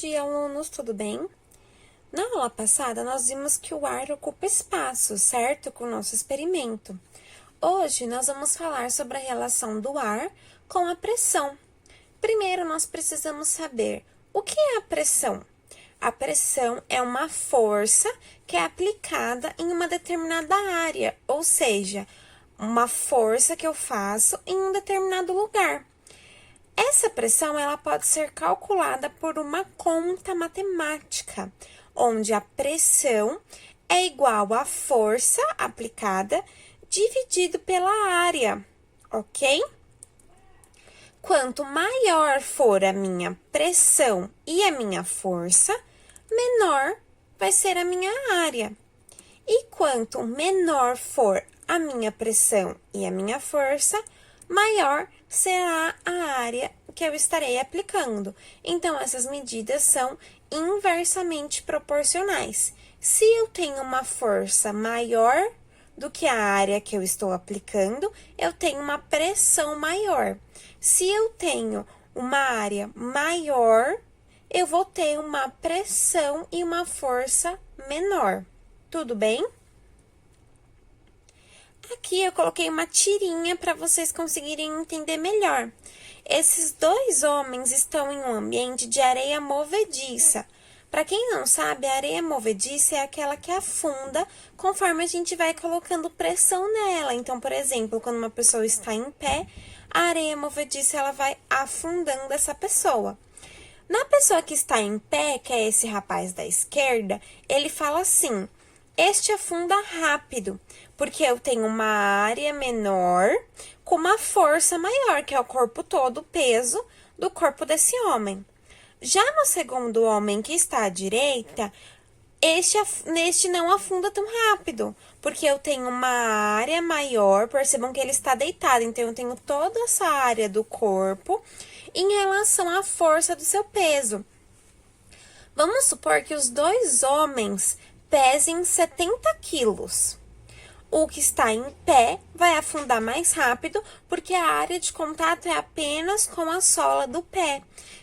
dia, alunos, tudo bem? Na aula passada, nós vimos que o ar ocupa espaço, certo? Com o nosso experimento. Hoje, nós vamos falar sobre a relação do ar com a pressão. Primeiro, nós precisamos saber o que é a pressão. A pressão é uma força que é aplicada em uma determinada área, ou seja, uma força que eu faço em um determinado lugar. Essa pressão ela pode ser calculada por uma conta matemática, onde a pressão é igual à força aplicada dividido pela área, ok? Quanto maior for a minha pressão e a minha força, menor vai ser a minha área. E quanto menor for a minha pressão e a minha força, maior será a área que eu estarei aplicando. Então, essas medidas são inversamente proporcionais. Se eu tenho uma força maior do que a área que eu estou aplicando, eu tenho uma pressão maior. Se eu tenho uma área maior, eu vou ter uma pressão e uma força menor. Tudo bem? Aqui eu coloquei uma tirinha para vocês conseguirem entender melhor. Esses dois homens estão em um ambiente de areia movediça. Para quem não sabe, a areia movediça é aquela que afunda conforme a gente vai colocando pressão nela. Então, por exemplo, quando uma pessoa está em pé, a areia movediça ela vai afundando essa pessoa. Na pessoa que está em pé, que é esse rapaz da esquerda, ele fala assim: este afunda rápido, porque eu tenho uma área menor com uma força maior, que é o corpo todo, o peso do corpo desse homem. Já no segundo homem que está à direita, este não afunda tão rápido, porque eu tenho uma área maior, percebam que ele está deitado, então eu tenho toda essa área do corpo em relação à força do seu peso. Vamos supor que os dois homens pesem 70 quilos. O que está em pé vai afundar mais rápido, porque a área de contato é apenas com a sola do pé.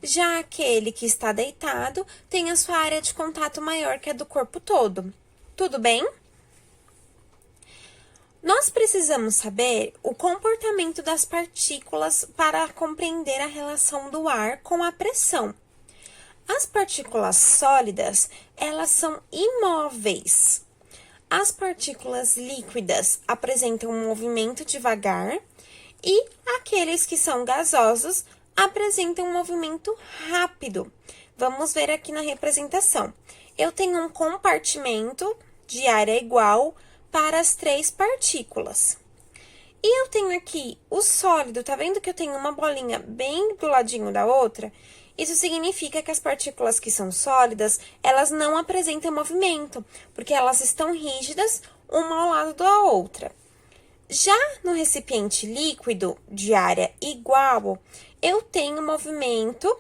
Já aquele que está deitado tem a sua área de contato maior, que é do corpo todo. Tudo bem? Nós precisamos saber o comportamento das partículas para compreender a relação do ar com a pressão. As partículas sólidas, elas são imóveis. As partículas líquidas apresentam um movimento devagar e aqueles que são gasosos apresentam um movimento rápido. Vamos ver aqui na representação. Eu tenho um compartimento de área igual para as três partículas. E eu tenho aqui o sólido, tá vendo que eu tenho uma bolinha bem do ladinho da outra? Isso significa que as partículas que são sólidas, elas não apresentam movimento, porque elas estão rígidas uma ao lado da outra. Já no recipiente líquido de área igual, eu tenho movimento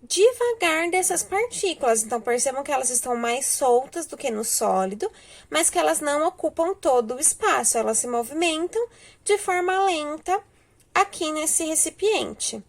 devagar dessas partículas. Então, percebam que elas estão mais soltas do que no sólido, mas que elas não ocupam todo o espaço, elas se movimentam de forma lenta aqui nesse recipiente.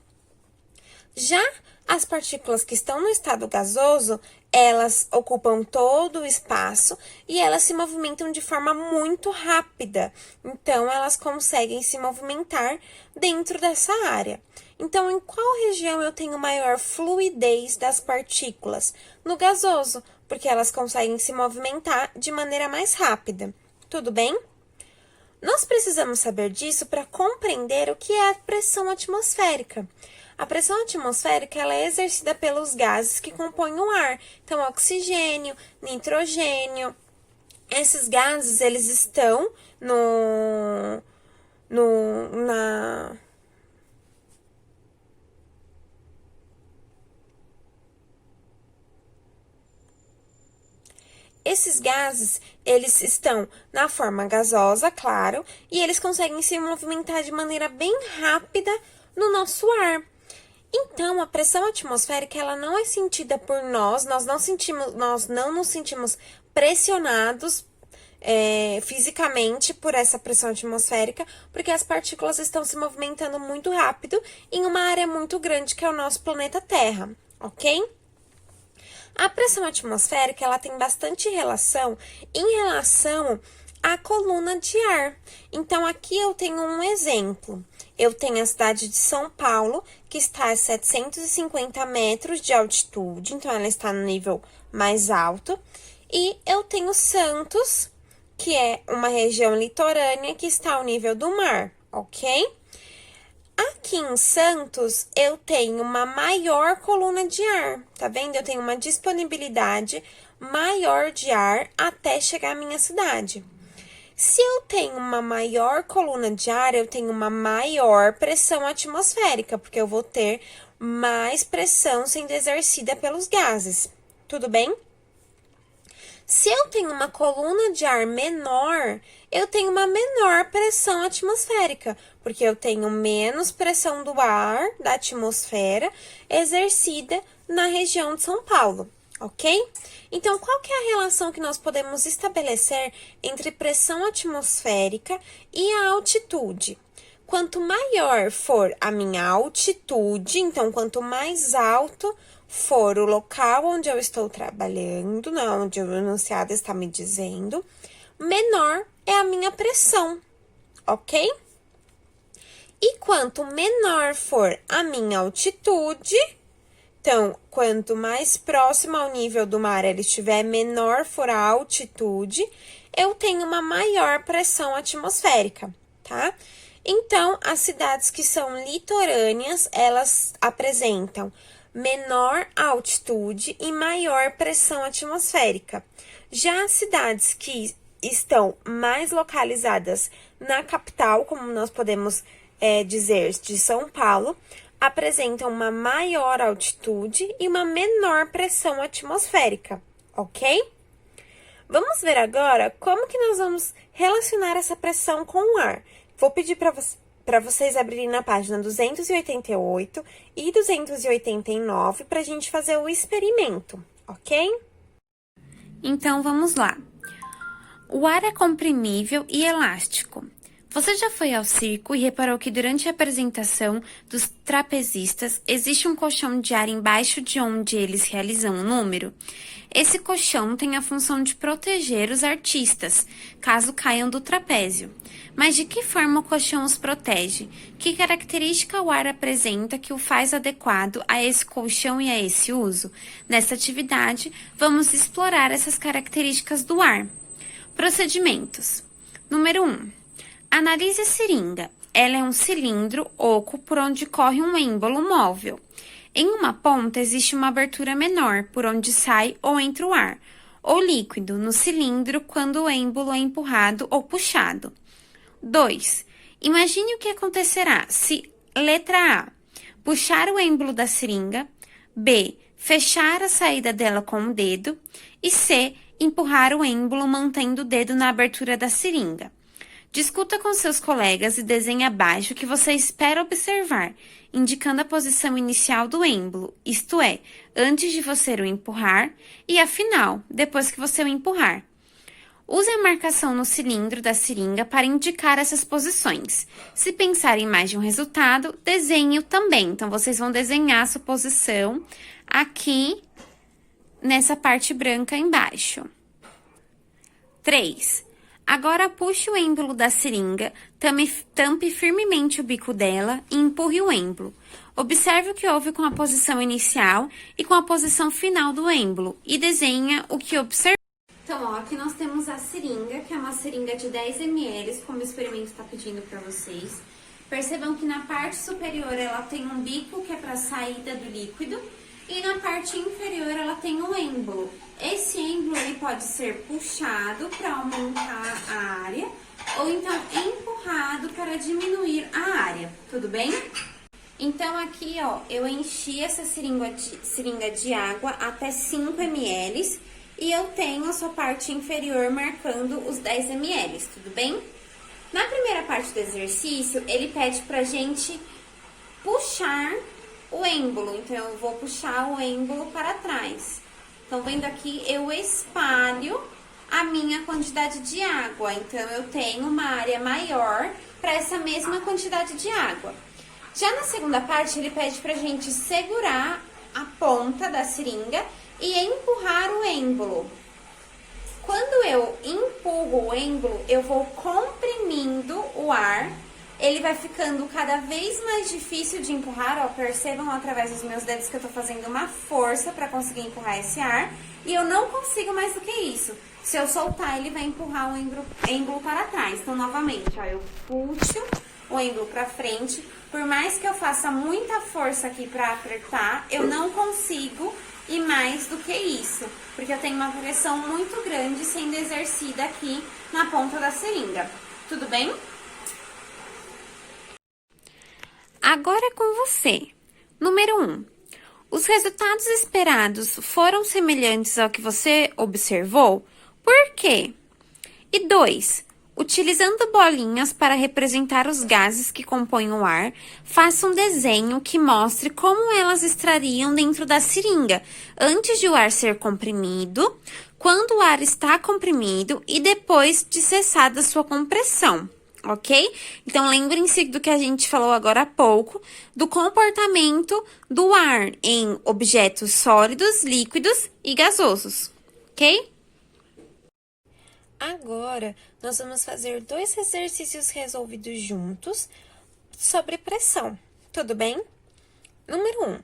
Já as partículas que estão no estado gasoso, elas ocupam todo o espaço e elas se movimentam de forma muito rápida. Então, elas conseguem se movimentar dentro dessa área. Então, em qual região eu tenho maior fluidez das partículas? No gasoso, porque elas conseguem se movimentar de maneira mais rápida. Tudo bem? Nós precisamos saber disso para compreender o que é a pressão atmosférica. A pressão atmosférica ela é exercida pelos gases que compõem o ar. Então, oxigênio, nitrogênio. Esses gases, eles estão Esses gases, eles estão na forma gasosa, claro, e eles conseguem se movimentar de maneira bem rápida no nosso ar. Então, a pressão atmosférica, ela não é sentida por nós não nos sentimos pressionados fisicamente por essa pressão atmosférica, porque as partículas estão se movimentando muito rápido em uma área muito grande que é o nosso planeta Terra, ok? A pressão atmosférica, ela tem bastante relação em relação à coluna de ar. Então, aqui eu tenho um exemplo. Eu tenho a cidade de São Paulo, que está a 750 metros de altitude, então ela está no nível mais alto. E eu tenho Santos, que é uma região litorânea que está ao nível do mar, ok? Aqui em Santos, eu tenho uma maior coluna de ar, tá vendo? Eu tenho uma disponibilidade maior de ar até chegar à minha cidade. Se eu tenho uma maior coluna de ar, eu tenho uma maior pressão atmosférica, porque eu vou ter mais pressão sendo exercida pelos gases, tudo bem? Se eu tenho uma coluna de ar menor, eu tenho uma menor pressão atmosférica, porque eu tenho menos pressão do ar, da atmosfera, exercida na região de São Paulo, ok? Então, qual que é a relação que nós podemos estabelecer entre pressão atmosférica e a altitude? Quanto maior for a minha altitude, então, quanto mais alto for o local onde eu estou trabalhando, onde o enunciado está me dizendo, menor é a minha pressão, ok? E quanto menor for a minha altitude, então, quanto mais próximo ao nível do mar ela estiver, menor for a altitude, eu tenho uma maior pressão atmosférica, tá? Então, as cidades que são litorâneas, elas apresentam menor altitude e maior pressão atmosférica. Já as cidades que estão mais localizadas na capital, como nós podemos dizer de São Paulo, apresentam uma maior altitude e uma menor pressão atmosférica, ok? Vamos ver agora como que nós vamos relacionar essa pressão com o ar. Vou pedir para vocês abrirem na página 288 e 289 para a gente fazer o experimento, ok? Então, vamos lá. O ar é comprimível e elástico. Você já foi ao circo e reparou que durante a apresentação dos trapezistas existe um colchão de ar embaixo de onde eles realizam o número? Esse colchão tem a função de proteger os artistas, caso caiam do trapézio. Mas de que forma o colchão os protege? Que característica o ar apresenta que o faz adequado a esse colchão e a esse uso? Nessa atividade, vamos explorar essas características do ar. Procedimentos. Número 1. Analise a seringa. Ela é um cilindro oco por onde corre um êmbolo móvel. Em uma ponta existe uma abertura menor por onde sai ou entra o ar, ou líquido, no cilindro quando o êmbolo é empurrado ou puxado. 2. Imagine o que acontecerá se, letra A, puxar o êmbolo da seringa, B, fechar a saída dela com o dedo e C, empurrar o êmbolo mantendo o dedo na abertura da seringa. Discuta com seus colegas e desenhe abaixo o que você espera observar, indicando a posição inicial do êmbolo, isto é, antes de você o empurrar, e a final, depois que você o empurrar. Use a marcação no cilindro da seringa para indicar essas posições. Se pensar em mais de um resultado, desenhe-o também. Então, vocês vão desenhar a sua posição aqui nessa parte branca embaixo. 3. Agora, puxe o êmbolo da seringa, tampe firmemente o bico dela e empurre o êmbolo. Observe o que houve com a posição inicial e com a posição final do êmbolo e desenha o que observou. Então, ó, aqui nós temos a seringa, que é uma seringa de 10 ml, como o experimento está pedindo para vocês. Percebam que na parte superior ela tem um bico, que é para a saída do líquido, e na parte inferior ela tem um êmbolo. Esse êmbolo ele pode ser puxado para aumentar a área, ou então empurrado para diminuir a área, tudo bem? Então, aqui, ó, eu enchi essa seringa de água até 5 ml, e eu tenho a sua parte inferior marcando os 10 ml, tudo bem? Na primeira parte do exercício, ele pede pra gente puxar o êmbolo. Então, eu vou puxar o êmbolo para trás. Então, vendo aqui, eu espalho a minha quantidade de água. Então, eu tenho uma área maior para essa mesma quantidade de água. Já na segunda parte, ele pede pra gente segurar a ponta da seringa e empurrar o êmbolo. Quando eu empurro o êmbolo, eu vou comprimindo o ar. Ele vai ficando cada vez mais difícil de empurrar, ó, percebam através dos meus dedos que eu tô fazendo uma força para conseguir empurrar esse ar. E eu não consigo mais do que isso. Se eu soltar, ele vai empurrar o êmbolo para trás. Então, novamente, ó, eu puxo o êmbolo para frente. Por mais que eu faça muita força aqui para apertar, eu não consigo ir mais do que isso. Porque eu tenho uma pressão muito grande sendo exercida aqui na ponta da seringa. Tudo bem? Agora é com você. Número 1. Os resultados esperados foram semelhantes ao que você observou? Por quê? E 2. Utilizando bolinhas para representar os gases que compõem o ar, faça um desenho que mostre como elas estariam dentro da seringa, antes de o ar ser comprimido, quando o ar está comprimido e depois de cessada sua compressão. Ok? Então, lembrem-se do que a gente falou agora há pouco, do comportamento do ar em objetos sólidos, líquidos e gasosos. Ok? Agora, nós vamos fazer 2 exercícios resolvidos juntos sobre pressão. Tudo bem? Número 1.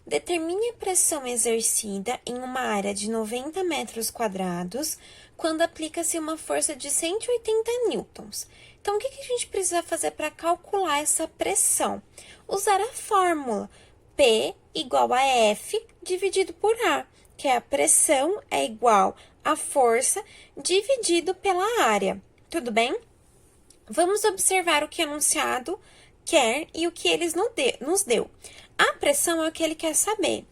Determine a pressão exercida em uma área de 90 metros quadrados quando aplica-se uma força de 180 newtons. Então, o que a gente precisa fazer para calcular essa pressão? Usar a fórmula P igual a F dividido por A, que é a pressão é igual a força dividido pela área. Tudo bem? Vamos observar o que o enunciado quer e o que ele nos deu. A pressão é o que ele quer saber.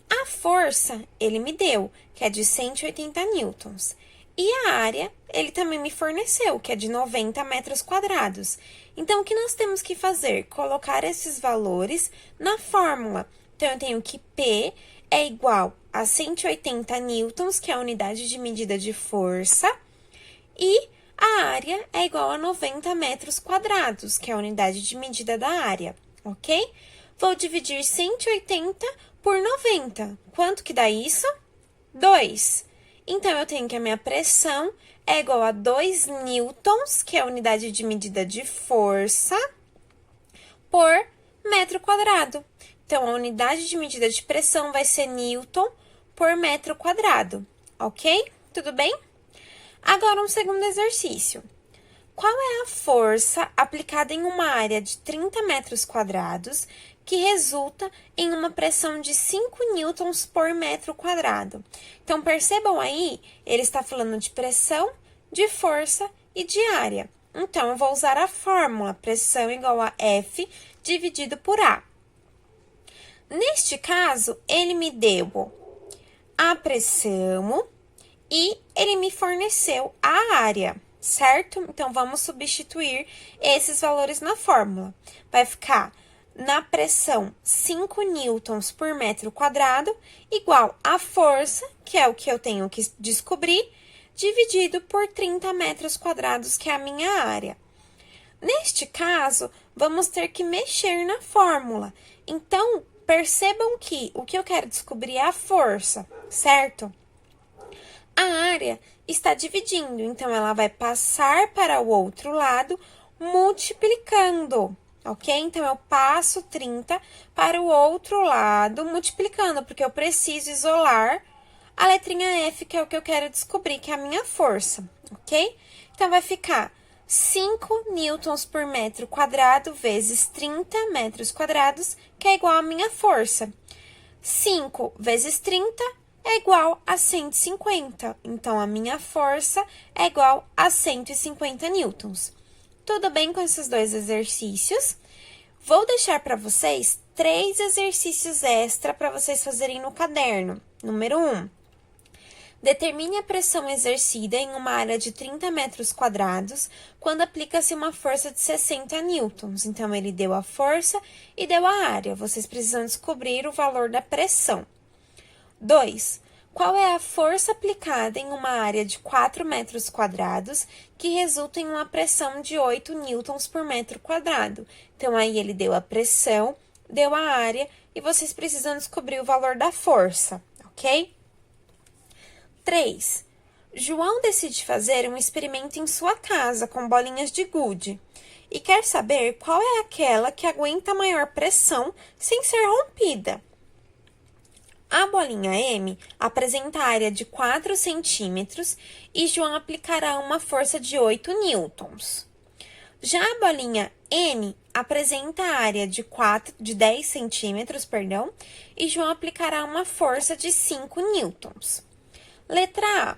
A força, ele me deu, que é de 180 newtons. E a área, ele também me forneceu, que é de 90 metros quadrados. Então, o que nós temos que fazer? Colocar esses valores na fórmula. Então, eu tenho que P é igual a 180 newtons, que é a unidade de medida de força, e a área é igual a 90 metros quadrados, que é a unidade de medida da área, ok? Vou dividir 180 por 90. Quanto que dá isso? 2. Então, eu tenho que a minha pressão é igual a 2 newtons, que é a unidade de medida de força, por metro quadrado. Então, a unidade de medida de pressão vai ser newton por metro quadrado, ok? Tudo bem? Agora, um segundo exercício. Qual é a força aplicada em uma área de 30 metros quadrados que resulta em uma pressão de 5 newtons por metro quadrado? Então, percebam aí, ele está falando de pressão, de força e de área. Então, eu vou usar a fórmula pressão igual a F dividido por A. Neste caso, ele me deu a pressão e ele me forneceu a área, certo? Então, vamos substituir esses valores na fórmula. Vai ficar na pressão 5 newtons por metro quadrado igual a força, que é o que eu tenho que descobrir, dividido por 30 metros quadrados, que é a minha área. Neste caso, vamos ter que mexer na fórmula. Então, percebam que o que eu quero descobrir é a força, certo? A área está dividindo, então ela vai passar para o outro lado, multiplicando, ok? Então, eu passo 30 para o outro lado, multiplicando, porque eu preciso isolar a letrinha F, que é o que eu quero descobrir, que é a minha força, ok? Então, vai ficar 5 newtons por metro quadrado vezes 30 metros quadrados, que é igual à minha força. 5 vezes 30 é igual a 150. Então, a minha força é igual a 150 newtons. Tudo bem com esses 2 exercícios? Vou deixar para vocês 3 exercícios extra para vocês fazerem no caderno. Número 1. Determine a pressão exercida em uma área de 30 metros quadrados quando aplica-se uma força de 60 newtons. Então, ele deu a força e deu a área. Vocês precisam descobrir o valor da pressão. 2. Qual é a força aplicada em uma área de 4 metros quadrados que resulta em uma pressão de 8 newtons por metro quadrado? Então, aí ele deu a pressão, deu a área e vocês precisam descobrir o valor da força, ok? 3. João decide fazer um experimento em sua casa com bolinhas de gude e quer saber qual é aquela que aguenta a maior pressão sem ser rompida. A bolinha M apresenta área de 4 centímetros e João aplicará uma força de 8 newtons. Já a bolinha N apresenta área de 10 centímetros, e João aplicará uma força de 5 newtons. Letra A.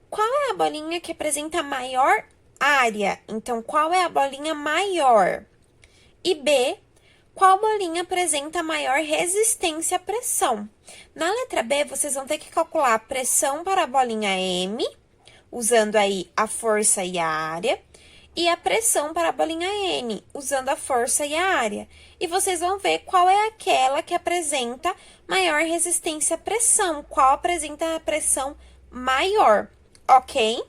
Qual é a bolinha que apresenta maior área? Então, qual é a bolinha maior? E B. Qual bolinha apresenta maior resistência à pressão? Na letra B, vocês vão ter que calcular a pressão para a bolinha M, usando aí a força e a área, e a pressão para a bolinha N, usando a força e a área. E vocês vão ver qual é aquela que apresenta maior resistência à pressão, qual apresenta a pressão maior, ok?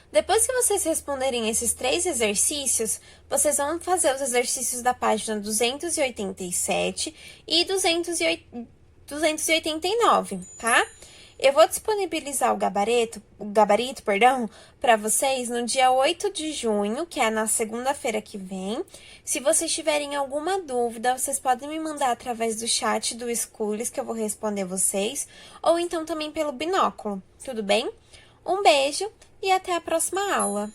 Depois que vocês responderem esses 3 exercícios, vocês vão fazer os exercícios da página 287 e 289, tá? Eu vou disponibilizar o gabarito, para vocês no dia 8 de junho, que é na segunda-feira que vem. Se vocês tiverem alguma dúvida, vocês podem me mandar através do chat do Schools, que eu vou responder vocês, ou então também pelo binóculo, tudo bem? Um beijo e até a próxima aula!